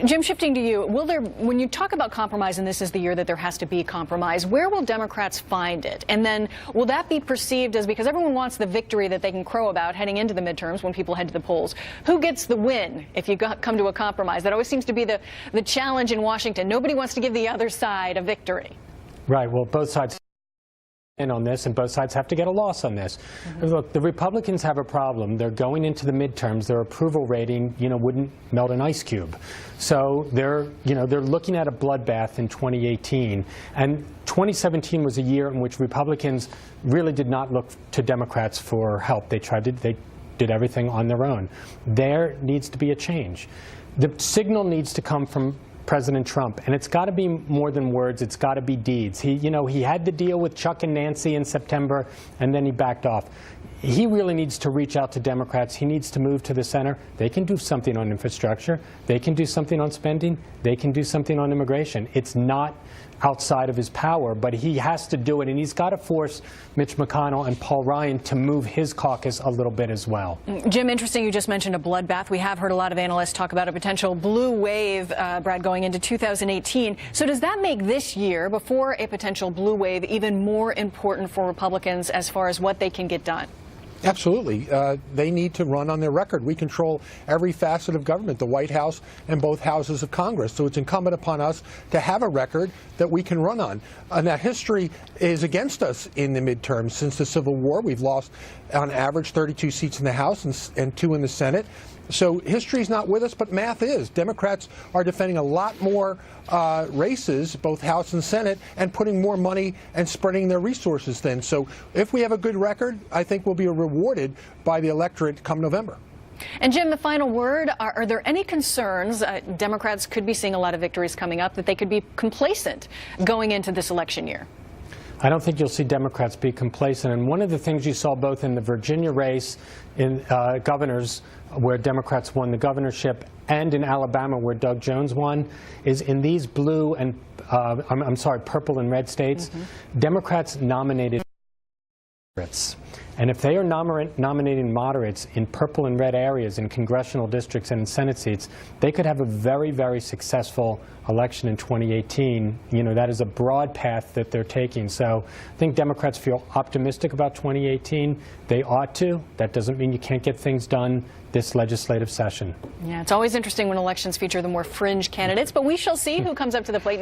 Jim, shifting to you, when you talk about compromise, and this is the year that there has to be compromise, where will Democrats find it? And then will that be perceived as, because everyone wants the victory that they can crow about heading into the midterms when people head to the polls, who gets the win if you come to a compromise? That always seems to be the challenge in Washington. Nobody wants to give the other side a victory. Right. Well, both sides in on this, and both sides have to get a loss on this. Look, the Republicans have a problem. They're going into the midterms. Their approval rating, wouldn't melt an ice cube. So they're looking at a bloodbath in 2018. And 2017 was a year in which Republicans really did not look to Democrats for help. They did everything on their own. There needs to be a change. The signal needs to come from President Trump, and it's got to be more than words. It's got to be deeds. He had the deal with Chuck and Nancy in September, and then he backed off. He really needs to reach out to Democrats. He needs to move to the center. They can do something on infrastructure. They can do something on spending. They can do something on immigration. It's not outside of his power, but he has to do it, and he's got to force Mitch McConnell and Paul Ryan to move his caucus a little bit as well. Jim, interesting you just mentioned a bloodbath. We have heard a lot of analysts talk about a potential blue wave, Brad, going into 2018. So does that make this year, before a potential blue wave, even more important for Republicans as far as what they can get done? Absolutely. They need to run on their record. We control every facet of government, the White House and both houses of Congress. So it's incumbent upon us to have a record that we can run on. And that history is against us in the midterms. Since the Civil War, we've lost, on average, 32 seats in the House and 2 in the Senate. So history's not with us, but math is. Democrats are defending a lot more races, both House and Senate, and putting more money and spreading their resources thin. So if we have a good record, I think we'll be rewarded by the electorate come November. And Jim, the final word, are there any concerns? Democrats could be seeing a lot of victories coming up, that they could be complacent going into this election year. I don't think you'll see Democrats be complacent. And one of the things you saw both in the Virginia race in governors, where Democrats won the governorship, and in Alabama, where Doug Jones won, is in these blue and, purple and red states, Democrats nominated moderates. And if they are nominating moderates in purple and red areas in congressional districts and in Senate seats, they could have a very, very successful election in 2018. That is a broad path that they're taking. So I think Democrats feel optimistic about 2018. They ought to. That doesn't mean you can't get things done this legislative session. Yeah, it's always interesting when elections feature the more fringe candidates, but we shall see who comes up to the plate.